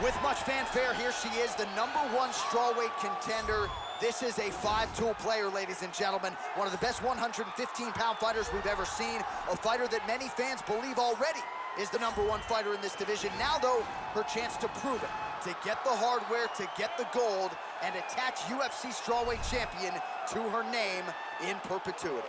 With much fanfare, here she is, the #1 strawweight contender. This is a five-tool player, ladies and gentlemen. One of the best 115-pound fighters we've ever seen. A fighter that many fans believe already is the #1 fighter in this division. Now, though, her chance to prove it, to get the hardware, to get the gold, and attach UFC strawweight champion to her name in perpetuity.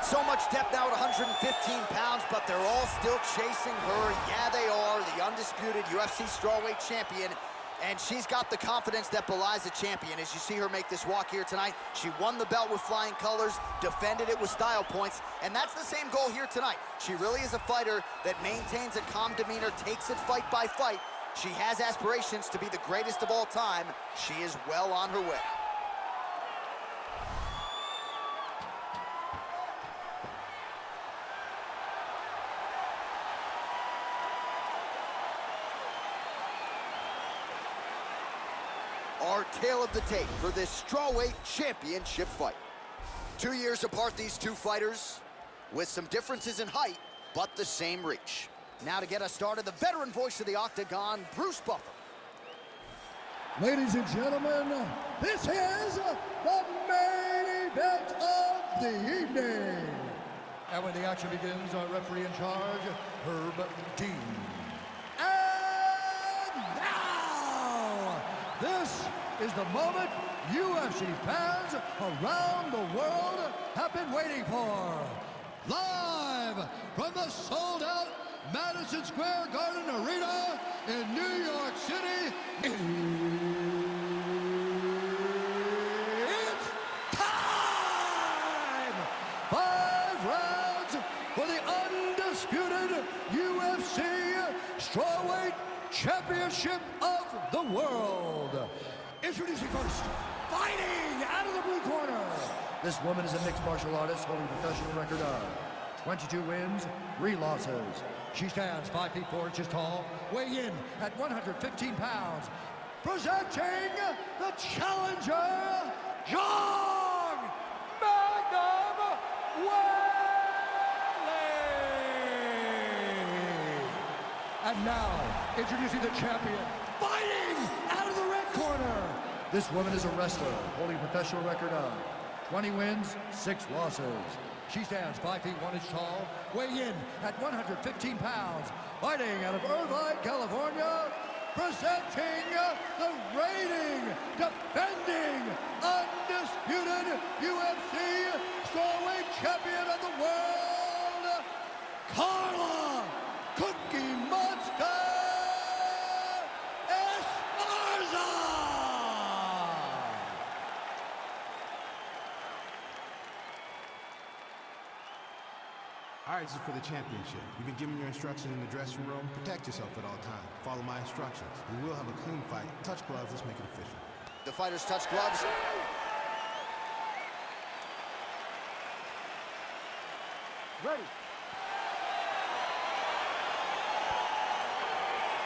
So much depth now at 115 pounds, but they're all still chasing her. Yeah, they are, the undisputed UFC strawweight champion, and she's got the confidence that belies a champion. As you see her make this walk here tonight, she won the belt with flying colors, defended it with style points, and that's the same goal here tonight. She really is a fighter that maintains a calm demeanor, takes it fight by fight. She has aspirations to be the greatest of all time. She is well on her way. Our tale of the tape for this strawweight championship fight. 2 years apart, these two fighters, with some differences in height, but the same reach. Now to get us started, the veteran voice of the Octagon, Bruce Buffer. Ladies and gentlemen, this is the main event of the evening. And when the action begins, our referee in charge, Herb Dean. And now, this is the moment UFC fans around the world have been waiting for. Live from the sold-out Madison Square Garden Arena in New York City, it's time! 5 rounds for the undisputed UFC Strawweight Championship of the World. Introducing first, fighting out of the blue corner. This woman is a mixed martial artist holding a professional record of 22 wins, 3 losses. She stands 5 feet 4 inches tall, weighing in at 115 pounds. Presenting the challenger, Zhang Magnum Weili. And now, introducing the champion, fighting out of the red corner. This woman is a wrestler holding a professional record of 20 wins, 6 losses. She stands 5 feet 1 inch tall, weighing in at 115 pounds, fighting out of Irvine, California, presenting the reigning, defending, undisputed UFC strawweight champion of the world, Carla Cookie Monster Esparza! All right, this is for the championship. You've been given your instructions in the dressing room. Protect yourself at all times. Follow my instructions. We will have a clean fight. Touch gloves. Let's make it official. The fighters touch gloves. Ready.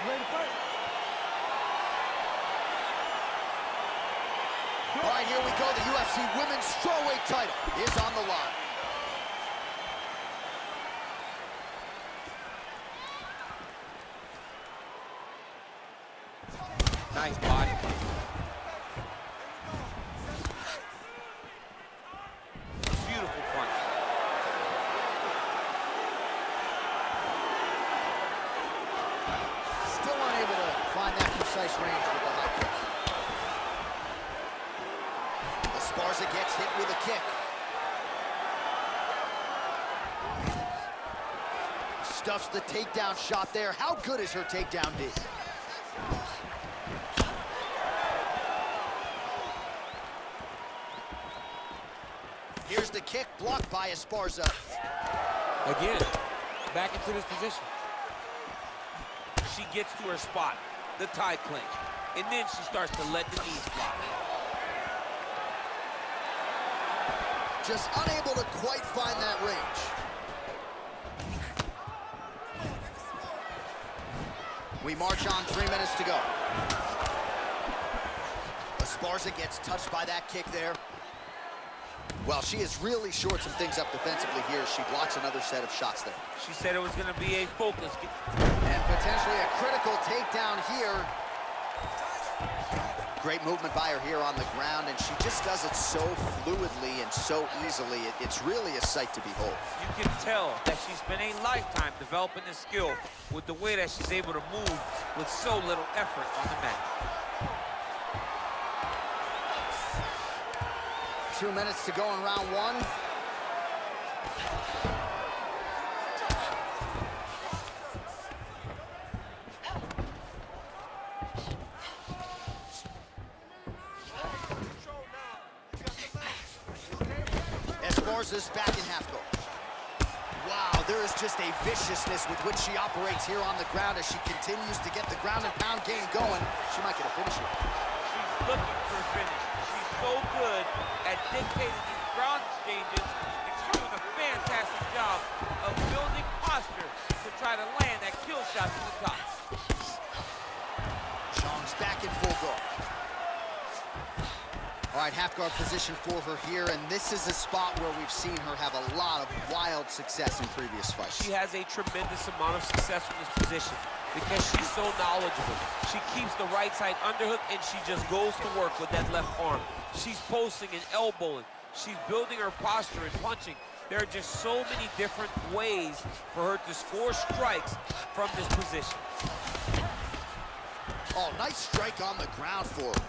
Ready to fight. All right, here we go. The UFC Women's Strawweight title is on the line. Nice body. Beautiful punch. Still unable to find that precise range with the high kick. Esparza gets hit with a kick. Stuffs the takedown shot there. How good is her takedown D? Here's the kick, blocked by Esparza. Again, back into this position. She gets to her spot, the tie clinch, and then she starts to let the knees fly. just unable to quite find that range. We march on, 3 minutes to go. Esparza gets touched by that kick there. Well, she has really shored some things up defensively here. She blocks another set of shots there. She said it was going to be a focus. And potentially a critical takedown here. Great movement by her here on the ground, and she just does it so fluidly and so easily. It's really a sight to behold. You can tell that she's spent a lifetime developing this skill with the way that she's able to move with so little effort on the mat. 2 minutes to go in round one. Esparza's back in half guard. Wow, there is just a viciousness with which she operates here on the ground as she continues to get the ground and pound game going. She might get a finish here. She's looking for a finish. She's so good at dictating these ground exchanges, and she's doing a fantastic job of building posture to try to land that kill shot to the top. Zhang's back in full guard. All right, half guard position for her here, and this is a spot where we've seen her have a lot of wild success in previous fights. She has a tremendous amount of success in this position because she's so knowledgeable. She keeps the right side underhook, and she just goes to work with that left arm. She's posting and elbowing. She's building her posture and punching. There are just so many different ways for her to score strikes from this position. Oh, nice strike on the ground for her.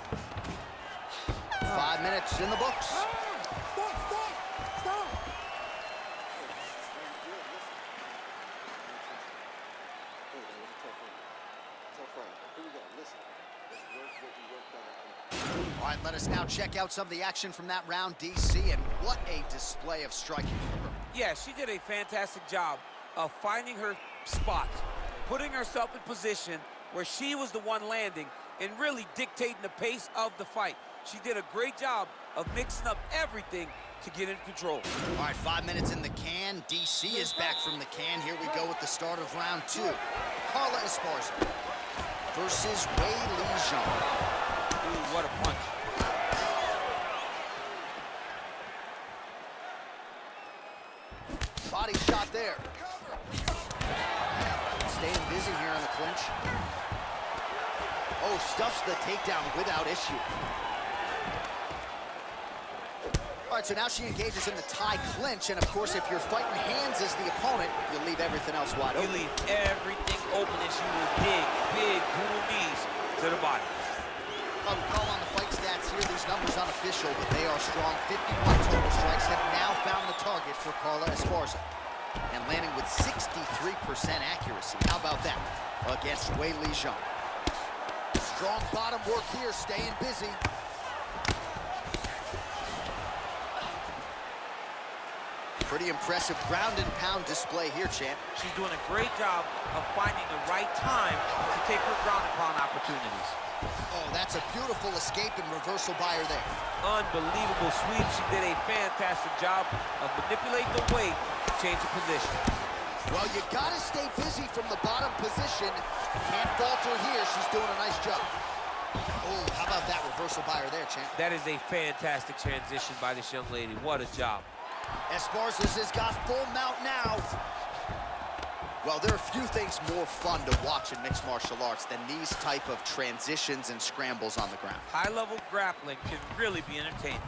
5 minutes in the books. All right, let us now check out some of the action from that round, DC, and what a display of striking from her. Yeah, she did a fantastic job of finding her spots, putting herself in position where she was the one landing and really dictating the pace of the fight. She did a great job of mixing up everything to get in control. All right, 5 minutes in the can. DC is back from the can. Here we go with the start of round two. Carla Esparza versus Weili Zhang. Ooh, what a punch. Body shot there. Staying busy here in the clinch. Oh, stuffs the takedown without issue. All right, so now she engages in the tie clinch, and of course, if you're fighting hands as the opponent, you leave everything else wide open. You leave everything open, and she will dig big brutal knees to the body. I would call on the fight stats here. These numbers unofficial, but they are strong. 51 total strikes have now found the target for Carla Esparza, and landing with 63% accuracy. How about that against Weili Zhang? Strong bottom work here, staying busy. Pretty impressive ground and pound display here, champ. She's doing a great job of finding the right time to take her ground and pound opportunities. Oh, that's a beautiful escape and reversal by her there. Unbelievable sweep. She did a fantastic job of manipulating the weight to change the position. Well, you gotta stay busy from the bottom position. Can't falter here. She's doing a nice job. Oh, how about that reversal by her there, champ? That is a fantastic transition by this young lady. What a job. Esparza's has got full mount now. Well, there are few things more fun to watch in mixed martial arts than these type of transitions and scrambles on the ground. High-level grappling can really be entertaining.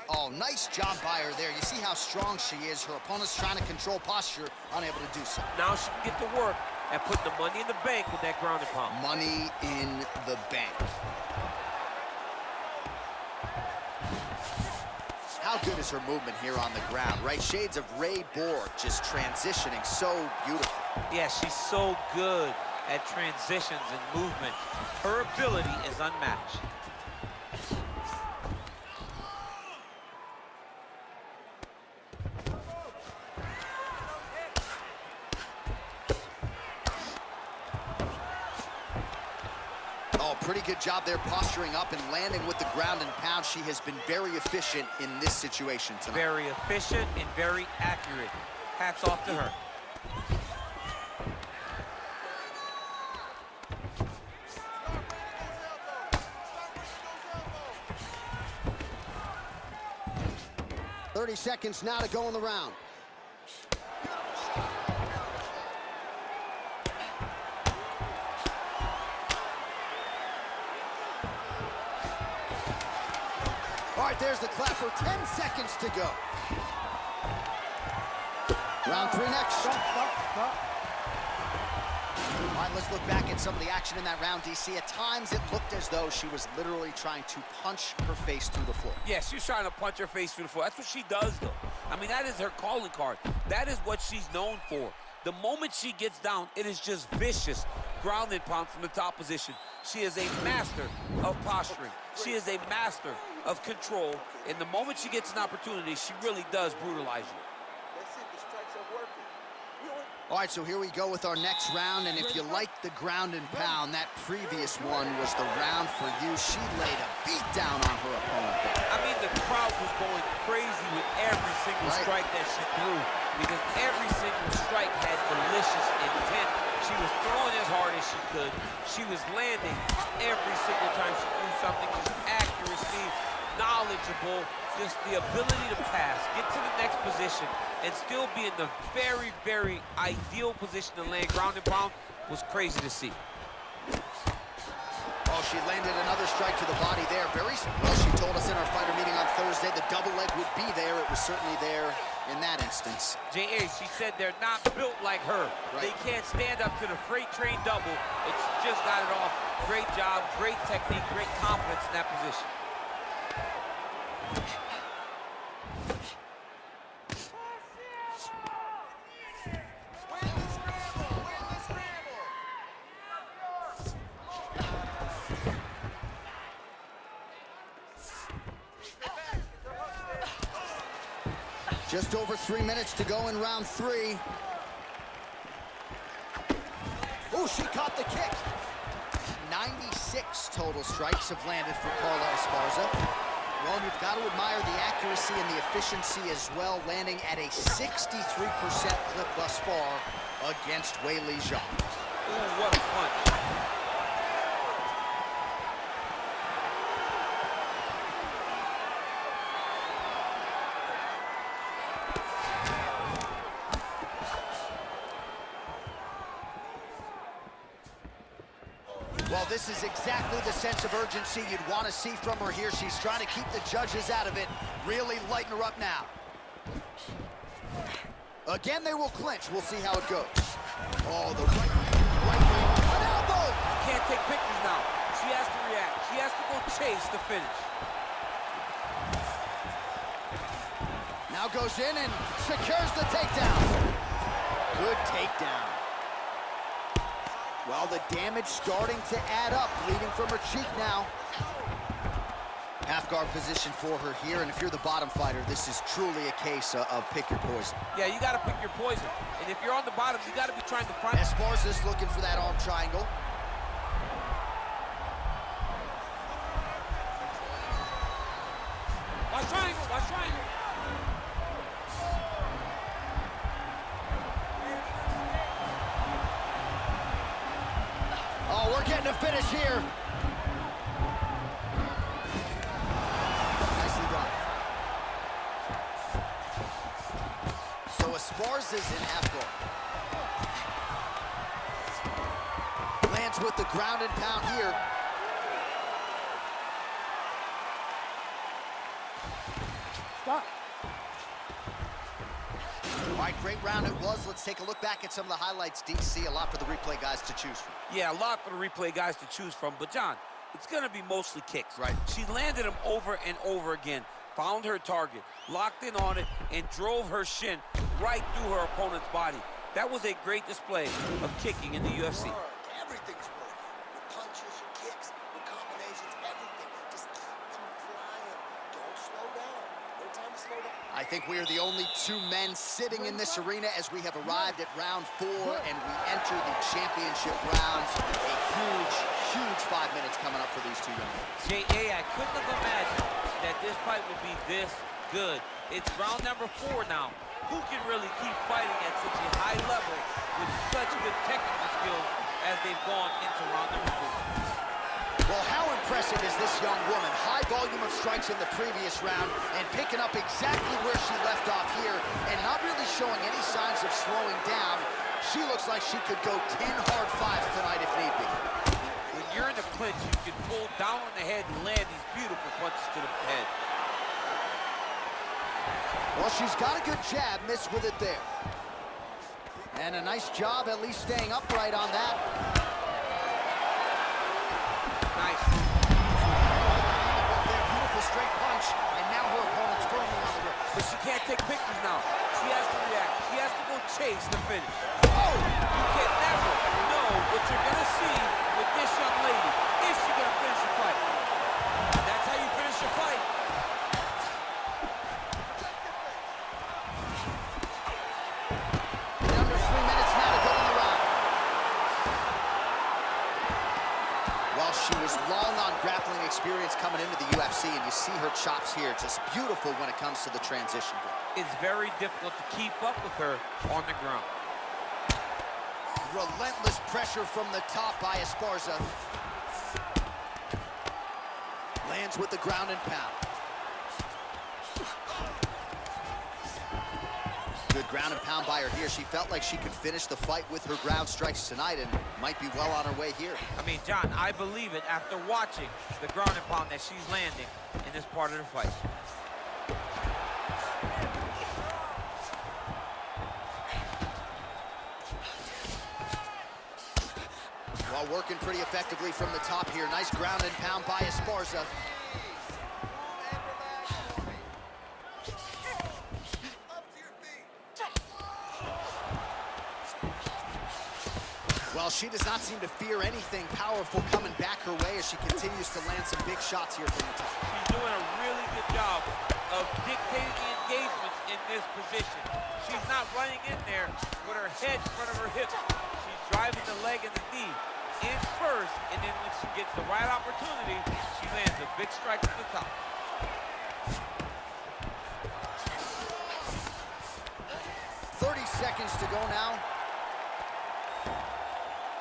Oh, nice job by her there. You see how strong she is. Her opponent's trying to control posture, unable to do so. Now she can get to work and put the money in the bank with that ground and pound. Money in the bank. How good is her movement here on the ground, right? Shades of Ray Borg, just transitioning so beautiful. Yeah, she's so good at transitions and movement. Her ability is unmatched. Oh, pretty good job there posturing up and landing with the ground and pound. She has been very efficient in this situation tonight. Very efficient and very accurate. Hats off to her. .30 seconds now to go in the round. All right, there's the clap for 10 seconds to go. Round 3 next. Stop. All right, let's look back at some of the action in that round, DC. At times, it looked as though she was literally trying to punch her face through the floor. Yeah, she's trying to punch her face through the floor. That's what she does, though. I mean, that is her calling card. That is what she's known for. The moment she gets down, it is just vicious ground and pound from the top position. She is a master of posturing. She is a master of control. And the moment she gets an opportunity, she really does brutalize you. All right, so here we go with our next round, and if you like the ground and pound, that previous one was the round for you. She laid a beat down on her opponent there. I mean, the crowd was going crazy with every single strike that she threw, because every single strike had malicious intent. She was throwing as hard as she could. She was landing every single time she threw something. Just accuracy, knowledgeable, just the ability to pass, get to the next position, and still be in the very, very ideal position to land ground and pound was crazy to see. Oh, she landed another strike to the body there. Very well, she told us in our fighter meeting on Thursday the double leg would be there. It was certainly there in that instance. J.A., she said they're not built like her. Right. They can't stand up to the freight train double. It's just got it off. Great job, great technique, great confidence in that position. Just over 3 minutes to go in round 3. Oh, she caught the kick. 96 total strikes have landed for Carla Esparza. Well, you've got to admire the accuracy and the efficiency as well, landing at a 63% clip thus far against Weili Zhang. Ooh, what a punch. Well, this is exactly the sense of urgency you'd want to see from her here. She's trying to keep the judges out of it, really lighten her up now. Again, they will clinch. We'll see how it goes. Oh, the right an elbow! Can't take pictures now. She has to react. She has to go chase the finish. Now goes in and secures the takedown. Good takedown. Well, the damage starting to add up, bleeding from her cheek now. Half guard position for her here, and if you're the bottom fighter, this is truly a case of pick your poison. Yeah, you got to pick your poison. And if you're on the bottom, you got to be trying to find... Esparza's looking for that arm triangle. Watch triangle, watch triangle. Oh, we're getting a finish here. Nicely done. So Esparza's in half guard. Lands with the ground and pound here. Stop. All right, great round it was. Let's take a look back at some of the highlights, DC. A lot for the replay guys to choose from. Yeah, a lot for the replay guys to choose from. But, John, it's going to be mostly kicks. Right. She landed them over and over again, found her target, locked in on it, and drove her shin right through her opponent's body. That was a great display of kicking in the UFC. Everything's working. The punches, your kicks, the combinations, everything. Just keep them flying. Don't slow down. No time to slow down. I think we are the only two men sitting in this arena as we have arrived at round 4 and we enter the championship rounds. A huge, huge 5 minutes coming up for these two young men. J.A., I couldn't have imagined that this fight would be this good. It's round number 4 now. Who can really keep fighting at such a high level with such good technical skills as they've gone into round number 4? Well, how impressive is this young woman? High volume of strikes in the previous round and picking up exactly where she left off here and not really showing any signs of slowing down. She looks like she could go 10 hard 5s tonight if need be. When you're in the clinch, you can pull down on the head and land these beautiful punches to the head. Well, she's got a good jab, missed with it there. And a nice job at least staying upright on that. Nice. Beautiful straight punch, and now her opponent's firmly on the ropes. But she can't take pictures now. She has to react. She has to go chase the finish. Oh! You can never know what you're going to see with this young lady. Is she going to finish the fight? That's how you finish your fight. Under 3 minutes now to go in the round. While she was long on grappling experience coming into the UFC, and you see her chops here, just beautiful when it comes to the transition. It's very difficult to keep up with her on the ground. Relentless pressure from the top by Esparza. Lands with the ground and pound. Good ground and pound by her here. She felt like she could finish the fight with her ground strikes tonight and might be well on her way here. I mean, John, I believe it after watching the ground and pound that she's landing in this part of the fight. While working pretty effectively from the top here. Nice ground and pound by Esparza. Well, she does not seem to fear anything powerful coming back her way as she continues to land some big shots here from the top. She's doing a really good job of dictating the engagement in this position. She's not running in there with her head in front of her hips. She's driving the leg and the knee in first, and then when she gets the right opportunity, she lands a big strike at the top. Seconds to go now.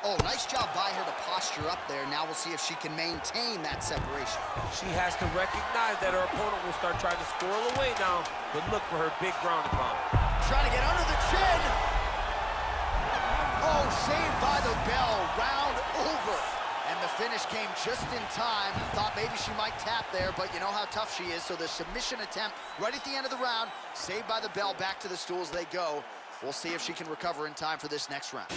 Oh, nice job by her to posture up there. Now we'll see if she can maintain that separation. She has to recognize that her opponent will start trying to squirrel away now, but look for her big ground and pound. Trying to get under the chin. Oh, saved by the bell. Round over. And the finish came just in time. Thought maybe she might tap there, but you know how tough she is. So the submission attempt right at the end of the round, saved by the bell. Back to the stools they go. We'll see if she can recover in time for this next round.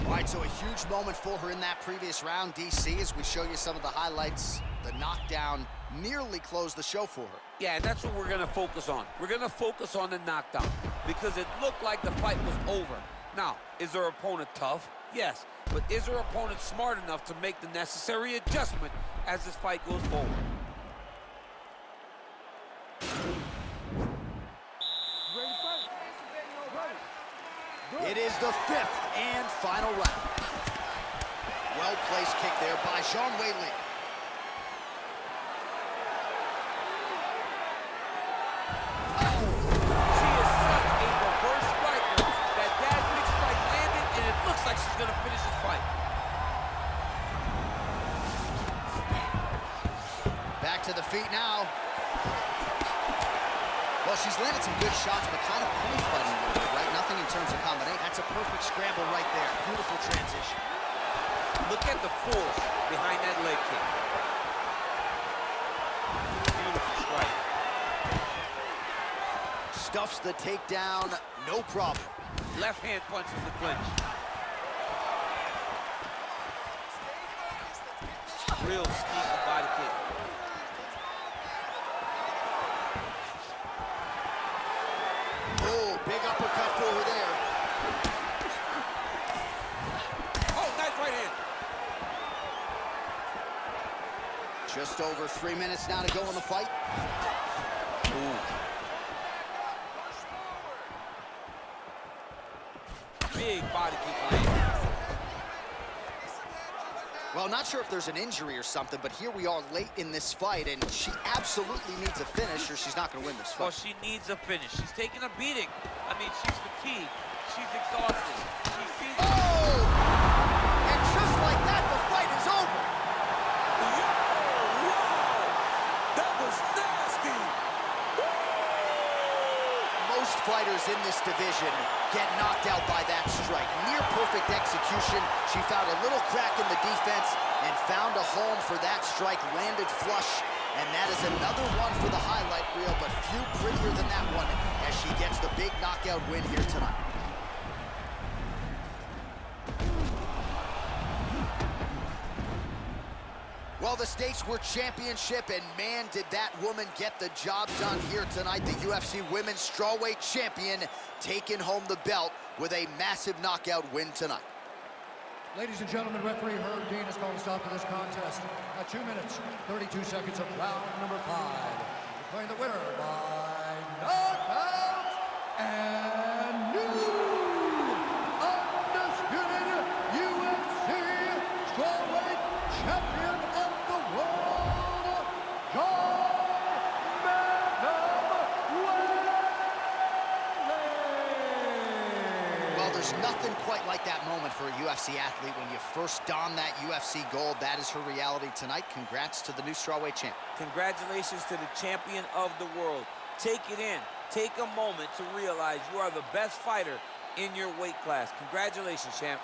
All right, so a huge moment for her in that previous round, DC, as we show you some of the highlights. The knockdown nearly closed the show for her. Yeah, and that's what we're going to focus on. We're going to focus on the knockdown because it looked like the fight was over. Now, is her opponent tough? Yes, but is her opponent smart enough to make the necessary adjustment as this fight goes forward? It is the 5th and final round. Well-placed kick there by Weili. She is such a reverse striker that big strike landed, and it looks like she's going to finish this fight. Back to the feet now. Well, she's landed some good shots, but kind of point fighting a little bit, right? Nothing in terms of combination. That's a perfect scramble right there. Beautiful transition. Look at the force behind that leg kick. Beautiful strike. Stuffs the takedown, no problem. Left hand punches the clinch. Real sneaky body kick. Oh, big uppercut for her there. Oh, nice right hand. Just over 3 minutes now to go in the fight. Ooh. body keep laying. Well, not sure if there's an injury or something, but here we are late in this fight, and she absolutely needs a finish or she's not going to win this fight. Well, she needs a finish. She's taking a beating. I mean, she's fatigued. She's exhausted. She sees... Oh! And just like that, the fight is over. Yo! Wow! That was nasty! Most fighters in this division get knocked out by that strike. Near perfect execution. She found a little crack in the defense and found a home for that strike, landed flush, and that is another one for the highlight reel, but few prettier than that one as she gets the big knockout win here tonight. Well, the stakes were championship, and man, did that woman get the job done here tonight. The UFC Women's Strawweight Champion taking home the belt with a massive knockout win tonight. Ladies and gentlemen, referee Herb Dean has called a stop to this contest at 2 minutes, 32 seconds of round number 5. Declaring the winner by knockout and new undisputed UFC Strawweight Champion of the world, Carla Esparza. Well, there's nothing quite like that moment for a UFC athlete when you first don that UFC gold. That is her reality tonight. Congrats to the new strawweight champ. Congratulations to the champion of the world. Take it in. Take a moment to realize you are the best fighter in your weight class. Congratulations, champ.